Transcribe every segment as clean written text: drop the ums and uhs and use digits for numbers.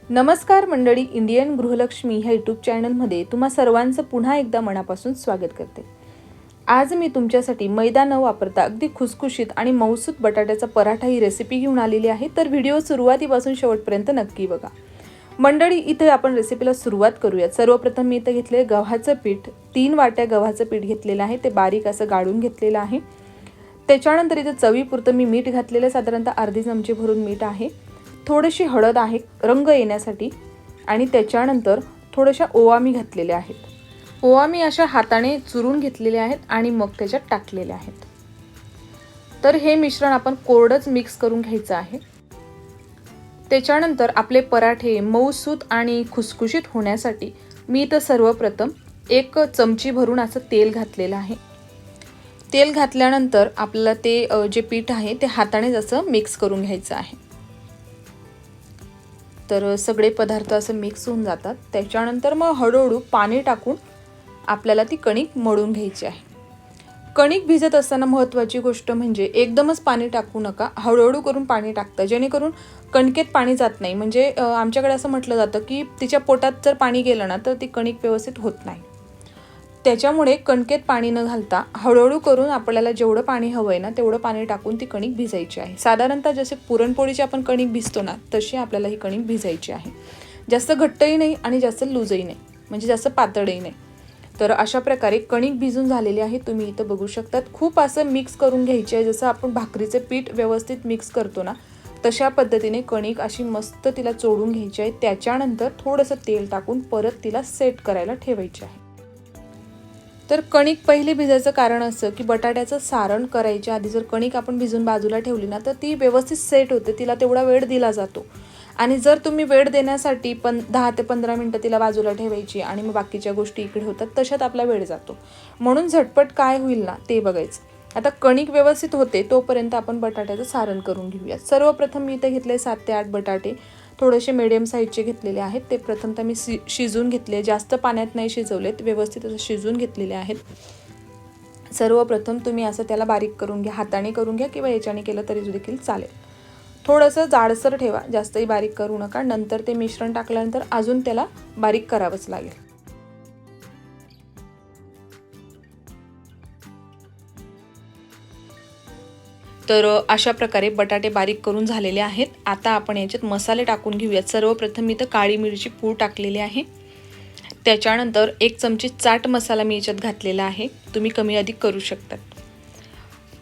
नमस्कार मंडळी, इंडियन गृहलक्ष्मी ह्या यूट्यूब चॅनलमध्ये तुम्हा सर्वांचं पुन्हा एकदा मनापासून स्वागत करते। आज मी तुमच्यासाठी मैदा न वापरता अगदी खुसखुशीत आणि मऊसूत बटाट्याचा पराठा ही रेसिपी घेऊन आलेली आहे। तर व्हिडिओ सुरुवातीपासून शेवटपर्यंत नक्की बघा। मंडळी, इथे आपण रेसिपीला सुरुवात करूया। सर्वप्रथम मी इथे घेतले गव्हाचं पीठ, 3 वाट्या गव्हाचं पीठ घेतलेलं आहे, ते बारीक असं गाळून घेतलेलं आहे। त्याच्यानंतर इथे चवीपुरतं मी मीठ घातलेलं, साधारणतः अर्धी चमचे भरून मीठ आहे। थोडीशी हळद आहे रंग येण्यासाठी, आणि त्याच्यानंतर थोड्याशा ओवा मी घातलेले आहेत। ओवा मी अशा हाताने चुरून घेतलेले आहेत आणि मग त्याच्यात टाकलेले आहेत। तर हे मिश्रण आपण कोरडच मिक्स करून घ्यायचं आहे। त्याच्यानंतर आपले पराठे मऊसूत आणि खुसखुशीत होण्यासाठी मी इथं सर्वप्रथम 1 चमची भरून असं तेल घातलेलं आहे। तेल घातल्यानंतर आपल्याला ते जे पीठ आहे ते हाताने जसं मिक्स करून घ्यायचं आहे। तर सगळे पदार्थ असं मिक्स होऊन जातात। त्याच्यानंतर मग हळूहळू पाणी टाकून आपल्याला ती कणिक मळून घ्यायची आहे। कणिक भिजत असताना महत्त्वाची गोष्ट म्हणजे एकदमच पाणी टाकू नका, हळूहळू करून पाणी टाकता, जेणेकरून कणकेत पाणी जात नाही। म्हणजे आमच्याकडे असं म्हटलं जातं की तिच्या पोटात जर पाणी गेलं ना तर ती कणिक व्यवस्थित होत नाही। त्याच्यामुळे कणकेत पाणी न घालता हळूहळू करून आपल्याला जेवढं पाणी हवंय ना तेवढं पाणी टाकून ती कणिक भिजायची आहे। साधारणतः जसे पुरणपोळीची आपण कणिक भिजतो ना तशी आपल्याला ही कणिक भिजायची आहे। जास्त घट्टही नाही आणि जास्त लूजही नाही, म्हणजे जास्त पातळही नाही। तर अशा प्रकारे कणिक भिजून झालेली आहे, तुम्ही इथं बघू शकतात। खूप असं मिक्स करून घ्यायची आहे, जसं आपण भाकरीचे पीठ व्यवस्थित मिक्स करतो ना तशा पद्धतीने कणिक अशी मस्त तिला चोळून घ्यायची आहे। त्याच्यानंतर थोडंसं तेल टाकून परत तिला सेट करायला ठेवायची आहे। तर कणिक पहिले भिजायचं कारण असं की बटाट्याचं सारण करायच्या आधी जर कणिक आपण भिजून बाजूला ठेवली ना तर ती व्यवस्थित सेट होते, तिला तेवढा वेळ दिला जातो। आणि जर तुम्ही वेळ देण्यासाठी 10 ते 15 मिनिटं तिला बाजूला ठेवायची आणि मग बाकीच्या गोष्टी इकडे होतात, तशात आपला वेळ जातो। म्हणून झटपट काय होईल ना ते बघायचं। आता कणिक व्यवस्थित होते तोपर्यंत आपण बटाट्याचं सारण करून घेऊया। सर्वप्रथम मी इथे घेतले 7 ते 8 बटाटे, थोडेसे मीडियम साईजचे घेतलेले आहेत। ते प्रथमतः मी शिजून घेतले, जास्त पाण्यात नाही शिजवलेत, व्यवस्थित असं शिजून घेतलेले आहेत। सर्वप्रथम तुम्ही असं त्याला बारीक करून घ्या, हाताने करून घ्या किंवा याच्याने केलं तरी देखील चालेल। थोडंसं जाडसर ठेवा, जास्तही बारीक करू नका, नंतर ते मिश्रण टाकल्यानंतर अजून त्याला बारीक करावंच लागेल। तर अशा प्रकारे बटाटे बारीक करून झालेले आहेत। आता आपण याच्यात मसाले टाकून घेऊयात। सर्वप्रथम मी इथं काळी मिरची पूड टाकलेली आहे। त्याच्यानंतर 1 चमची चाट मसाला मी याच्यात घातलेला आहे, तुम्ही कमी अधिक करू शकता।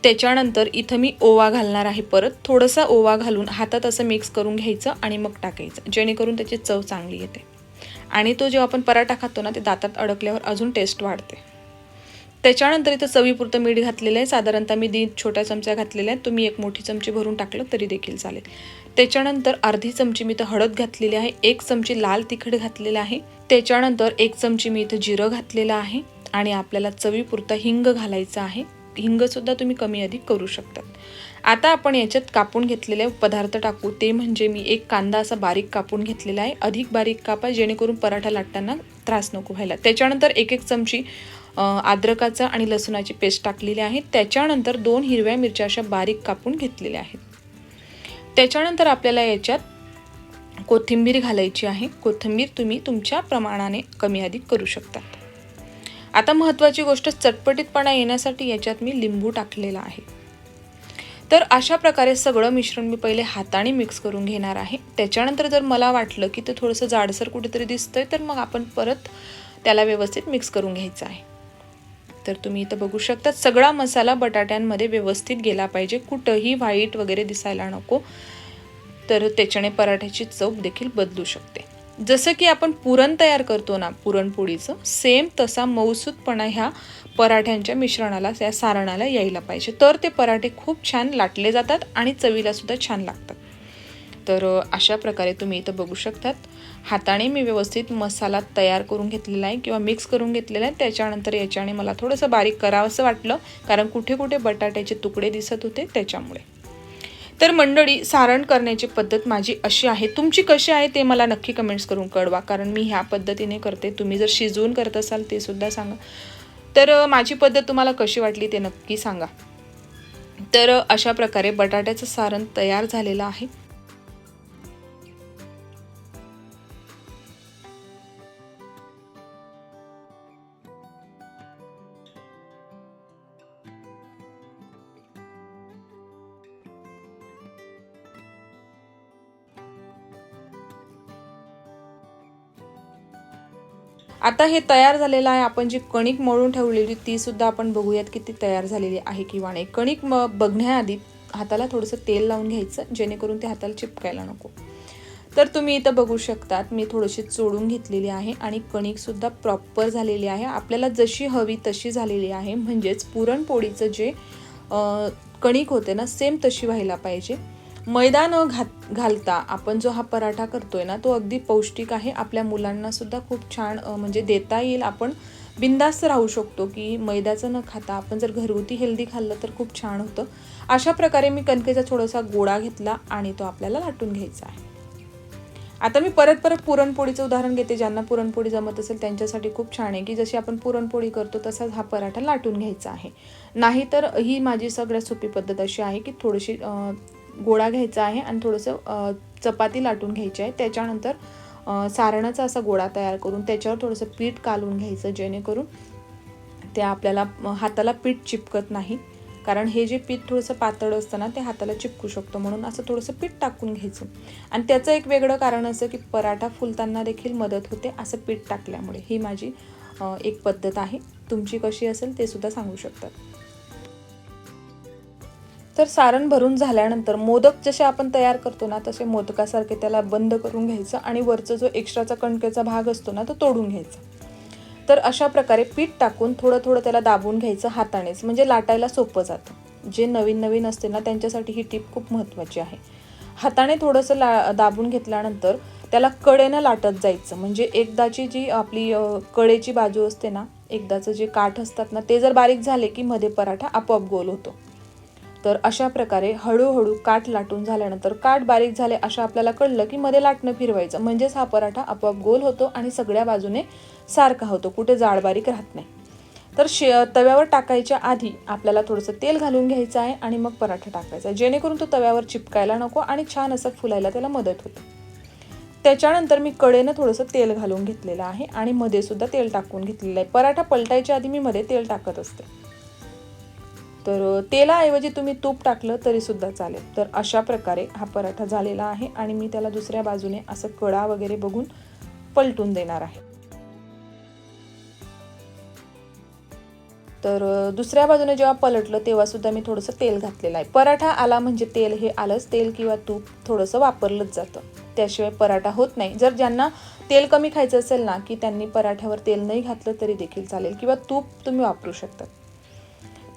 त्याच्यानंतर इथं मी ओवा घालणार आहे, परत थोडासा ओवा घालून हातात असं मिक्स करून घ्यायचं आणि मग टाकायचं, जेणेकरून त्याची चव चांगली येते। आणि तो जेव्हा आपण पराठा खातो ना ते दातात अडकल्यावर अजून टेस्ट वाढते। त्याच्यानंतर इथं चवीपुरतं मीठ घातलेलं आहे, साधारणतः मी 2 छोट्या चमच्या घातलेल्या आहेत, तुम्ही 1 मोठी चमची भरून टाकलं तरी देखील चालेल। त्याच्यानंतर अर्धी चमची मी इथं हळद घातलेली आहे, 1 चमची लाल तिखट घातलेलं आहे। त्याच्यानंतर 1 चमची मी इथं जिरं घातलेलं आहे आणि आपल्याला चवीपुरता हिंग घालायचा आहे। हिंग सुद्धा तुम्ही कमी अधिक करू शकता। आता आपण याच्यात कापून घेतलेले पदार्थ टाकू, ते म्हणजे मी 1 कांदा असा बारीक कापून घेतलेला आहे, अधिक बारीक कापा जेणेकरून पराठा लाटताना त्रास नको व्हायला। त्याच्यानंतर 1 चमची अद्रकाचा आणि लसूणाची पेस्ट टाकलेली आहे। त्याच्यानंतर 2 हिरव्या मिरच्या अशा बारीक कापून घेतलेल्या आहेत। त्याच्यानंतर आपल्याला याच्यात कोथिंबीर घालायची आहे। कोथिंबीर तुम्ही तुमच्या प्रमाणाने कमी अधिक करू शकता। आता महत्त्वाची गोष्ट, चटपटीतपणा येण्यासाठी याच्यात मी लिंबू टाकलेला आहे। तर अशा प्रकारे सगळं मिश्रण मी पहिले हाताने मिक्स करून घेणार आहे। त्याच्यानंतर जर मला वाटलं की ते थोडंसं जाडसर कुठेतरी दिसतंय तर मग आपण परत त्याला व्यवस्थित मिक्स करून घ्यायचं आहे। तर तुम्ही इथं बघू शकता सगळा मसाला बटाट्यांमध्ये व्यवस्थित गेला पाहिजे, कुठंही व्हाईट वगैरे दिसायला नको, तर त्याच्याने पराठ्याची चव देखील बदलू शकते। जसं की आपण पुरण तयार करतो ना पुरणपोळीचं, सेम तसा मऊसूतपणा ह्या पराठ्यांच्या मिश्रणाला, त्या सारणाला यायला पाहिजे, तर ते पराठे खूप छान लाटले जातात आणि चवीला सुद्धा छान लागतात। तर अशा प्रकारे तुम्ही इथं बघू शकतात हाताने मी व्यवस्थित मसाला तयार करून घेतलेला आहे किंवा मिक्स करून घेतलेला आहे। त्याच्यानंतर याच्याने मला थोडंसं बारीक करावंसं वाटलं, कारण कुठे कुठे बटाट्याचे तुकडे दिसत होते त्याच्यामुळे। तर मंडळी, सारण करण्याची पद्धत माझी अशी आहे, तुमची कशी आहे ते मला नक्की कमेंट्स करून कळवा, कारण मी ह्या पद्धतीने करते। तुम्ही जर शिजवून करत असाल ते सुद्धा सांगा। तर माझी पद्धत तुम्हाला कशी वाटली ते नक्की सांगा। तर अशा प्रकारे बटाट्याचं सारण तयार झालेलं आहे। आता हे तयार झालेलं आहे. आपण जी कणिक मळून ठेवलेली ती सुद्धा आपण बघूयात किती तयार झालेली आहे किंवा नाही. कणिक बघण्याआधी हाताला थोडंसं तेल लावून घ्यायचं जेणेकरून ते हाताला चिपकायला नको. तर तुम्ही इथं बघू शकतात मी थोडीशी चोळून घेतलेली आहे आणि कणिक सुद्धा प्रॉपर झालेली आहे. आपल्याला जशी हवी तशी झालेली आहे. म्हणजेच पुरणपोळीचं जे कणिक होते ना सेम तशी व्हायला पाहिजे. मैदा न घालता आपण जो हा पराठा करतोय ना तो अगदी पौष्टिक आहे. आपल्या मुलांना सुद्धा खूप छान म्हणजे देता येईल. आपण बिंदास्त राहू शकतो की मैद्याचं न खाता आपण जर घरगुती हेल्दी खाल्लं तर खूप छान होतं. अशा प्रकारे मी कणकेचा थोडासा गोळा घेतला आणि तो आपल्याला लाटून घ्यायचा आहे. आता मी परत पुरणपोळीचं उदाहरण घेते. ज्यांना पुरणपोळी जमत असेल त्यांच्यासाठी खूप छान आहे की जशी आपण पुरणपोळी करतो तसाच हा पराठा लाटून घ्यायचा आहे. नाहीतर ही माझी सगळ्यात सोपी पद्धत अशी आहे की थोडीशी गोळा घ्यायचा आहे आणि थोडंसं चपाती लाटून घ्यायची आहे. त्याच्यानंतर सारणाचा असा गोळा तयार करून त्याच्यावर थोडंसं पीठ कालून घ्यायचं जेणेकरून ते आपल्याला हाताला पीठ चिपकत नाही. कारण हे जे पीठ थोडंसं पातळ असतं ना ते हाताला चिपकू शकतं. म्हणून असं थोडंसं पीठ टाकून घ्यायचं. आणि त्याचं एक वेगळं कारण असं की पराठा फुलताना देखील मदत होते असं पीठ टाकल्यामुळे. ही माझी एक पद्धत आहे. तुमची कशी असेल ते सुद्धा सांगू शकतात. तर सारण भरून झाल्यानंतर मोदक जसे आपण तयार करतो ना तसे मोदकासारखे त्याला बंद करून घ्यायचं आणि वरचा जो एक्स्ट्राचा कणकेचा भाग असतो ना तो तोडून घ्यायचा. तर अशा प्रकारे पीठ टाकून थोडं त्याला दाबून घ्यायचं हातानेच. म्हणजे लाटायला सोपं जातं. जे नवीन असते ना त्यांच्यासाठी ही टिप खूप महत्त्वाची आहे. हाताने थोडंसं दाबून घेतल्यानंतर त्याला कडेनं लाटत जायचं. म्हणजे एकदाची जी आपली कडेची बाजू असते ना एकदाचं जे काठ असतात ना ते जर बारीक झाले की मध्ये पराठा आपोआप गोल होतो. तर अशा प्रकारे हळूहळू काठ लाटून झाल्यानंतर काठ बारीक झाले अशा आपल्याला कळलं की मध्ये लाटणं फिरवायचं. म्हणजेच हा पराठा आपोआप गोल होतो आणि सगळ्या बाजूने सारखा होतो. कुठे जाड बारीक राहत नाही. तर तव्यावर टाकायच्या आधी आपल्याला थोडंसं तेल घालून घ्यायचं आहे आणि मग पराठा टाकायचा जेणेकरून तो तव्यावर चिपकायला नको आणि छान असं फुलायला त्याला मदत होते. त्याच्यानंतर मी कडेनं थोडंसं तेल घालून घेतलेलं आहे आणि मध्ये सुद्धा तेल टाकून घेतलेलं आहे. पराठा पलटायच्या आधी मी मध्ये तेल टाकत असते. तर तेलाऐवजी तुम्ही तूप टाकलं तरी सुद्धा चालेल. तर अशा प्रकारे हा पराठा झालेला आहे आणि मी त्याला दुसऱ्या बाजूने असं कडा वगैरे बघून पलटून देणार आहे. तर दुसऱ्या बाजूने जेव्हा पलटलं तेव्हा सुद्धा मी थोडंसं तेल घातलेलं आहे. पराठा आला म्हणजे तेल हे आलंच. तेल किंवा तूप थोडंसं वापरलंच जातं. त्याशिवाय पराठा होत नाही. जर ज्यांना तेल कमी खायचं असेल ना की त्यांनी पराठ्यावर तेल नाही घातलं तरी देखील चालेल किंवा तूप तुम्ही वापरू शकता.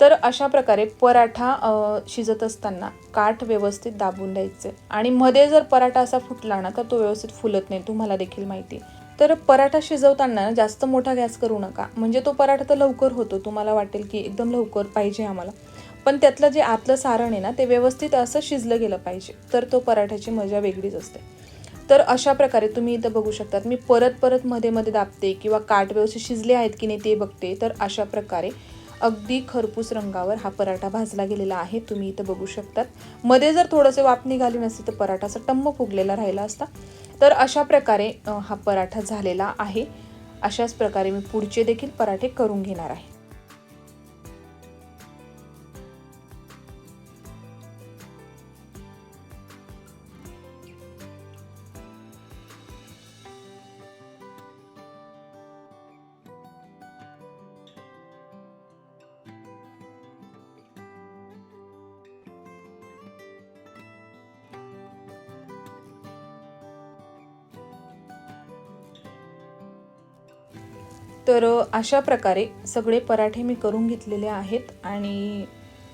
तर अशा प्रकारे पराठा शिजत असताना काठ व्यवस्थित दाबून द्यायचे आणि मध्ये जर पराठा असा फुटला ना तर तो व्यवस्थित फुलत नाही. तुम्हाला देखील माहिती आहे. तर पराठा शिजवताना जास्त मोठा गॅस करू नका. म्हणजे तो पराठा तर लवकर होतो. तुम्हाला वाटेल की एकदम लवकर पाहिजे आम्हाला. पण त्यातलं जे आतलं सारण आहे ना ते व्यवस्थित असं शिजलं गेलं पाहिजे. तर तो पराठ्याची मजा वेगळीच असते. तर अशा प्रकारे तुम्ही इथं बघू शकतात मी परत मध्ये दाबते किंवा काठ व्यवस्थित शिजले आहेत की नाही ते बघते. तर अशा प्रकारे अगदी खरपूस रंगावर हा पराठा भाजला गेलेला आहे. तुम्ही इथं बघू शकतात. मध्ये जर थोडंसं वाफ निघाली नसती तर पराठा असा टम्म फुगलेला राहिला असता. तर अशा प्रकारे हा पराठा झालेला आहे. अशाच प्रकारे मी पुढचे देखील पराठे करून घेणार आहे. तर अशा प्रकारे सगळे पराठे मी करून घेतलेले आहेत. आणि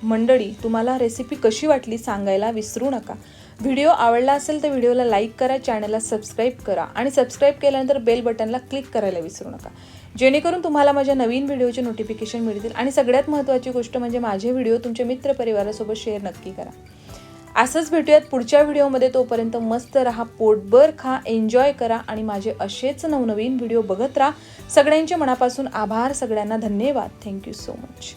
मंडळी तुम्हाला रेसिपी कशी वाटली सांगायला विसरू नका. व्हिडिओ आवडला असेल तर व्हिडिओला लाईक करा, चॅनलला सबस्क्राईब करा आणि सबस्क्राईब केल्यानंतर बेल बटनला क्लिक करायला विसरू नका जेणेकरून तुम्हाला माझ्या नवीन व्हिडिओचे नोटिफिकेशन मिळतील. आणि सगळ्यात महत्त्वाची गोष्ट म्हणजे माझे व्हिडिओ तुमच्या मित्रपरिवारासोबत शेअर नक्की करा. असंच भेटूयात पुढच्या व्हिडिओमध्ये. तोपर्यंत मस्त राहा, पोटभर खा, एन्जॉय करा आणि माझे असेच नवनवीन व्हिडिओ बघत राहा. सगळ्यांचे मनापासून आभार. सगळ्यांना धन्यवाद. Thank you so much.